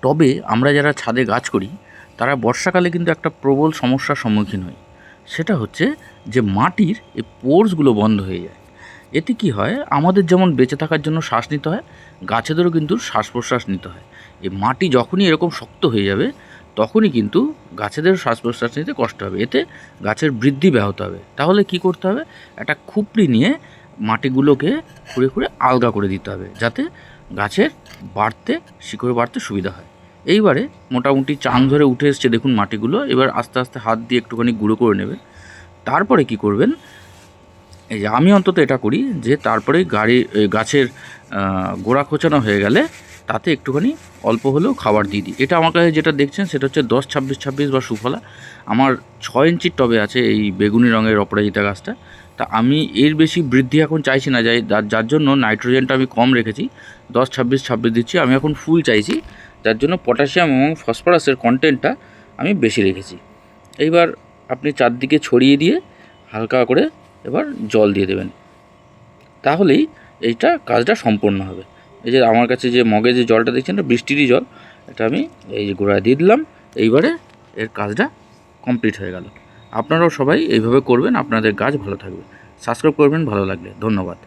তবে আমরা যারা ছাদে গাছ করি তারা বর্ষাকালে কিন্তু একটা প্রবল সমস্যার সম্মুখীন হই। সেটা হচ্ছে যে মাটির এই পোরসগুলো বন্ধ হয়ে যায়। এতে কি হয়, আমাদের যেমন বেঁচে থাকার জন্য শ্বাস নিতে হয়, গাছেদেরও কিন্তু শ্বাস প্রশ্বাস নিতে হয়। এই মাটি যখনই এরকম শক্ত হয়ে যাবে তখনই কিন্তু গাছেদের শ্বাস প্রশ্বাস নিতে কষ্ট হবে, এতে গাছের বৃদ্ধি ব্যাহত হবে। তাহলে কি করতে হবে, একটা খুপড়ি নিয়ে মাটিগুলোকে খুঁড়ে খুঁড়ে আলগা করে দিতে হবে, যাতে গাছের শিকড়ে বাড়তে সুবিধা হয়। এইবারে মোটামুটি চাং ধরে উঠে এসছে দেখুন মাটিগুলো, এবার আস্তে আস্তে হাত দিয়ে একটুখানি গুঁড়ো করে নেবে। তারপরে কি করবেন, এই যে আমি অন্তত এটা করি যে তারপরে গাছের গোড়া খোঁচানো হয়ে গেলে তাতে একটুখানি অল্প হলেও খাবার দিয়ে দিই। এটা আমার কাছে যেটা দেখছেন সেটা হচ্ছে 10-26-26 বা সুফলা। আমার 6 ইঞ্চির টবে আছে এই বেগুনি রঙের অপরাজিতা গাছটা। তা আমি এর বেশি বৃদ্ধি এখন চাইছি না, যার জন্য নাইট্রোজেনটা আমি কম রেখেছি, 10-26-26 দিচ্ছি। আমি এখন ফুল চাইছি, যার জন্য পটাশিয়াম এবং ফসফরাসের কন্টেন্টটা আমি বেশি রেখেছি। এইবার আপনি চারদিকে ছড়িয়ে দিয়ে হালকা করে এবার জল দিয়ে দেবেন, তাহলেই এইটা কাজটা সম্পূর্ণ হবে। এই যে আমার কাছে যে মগে যে জলটা দেখছেন এটা বৃষ্টিরই জল, এটা আমি এই যে গোড়ায় দিয়ে দিলাম। এইবারে এর কাজটা কমপ্লিট হয়ে গেল। আপনারাও সবাই এইভাবে করবেন, আপনাদের গাছ ভালো থাকবে। সাবস্ক্রাইব করবেন ভালো লাগলে। ধন্যবাদ।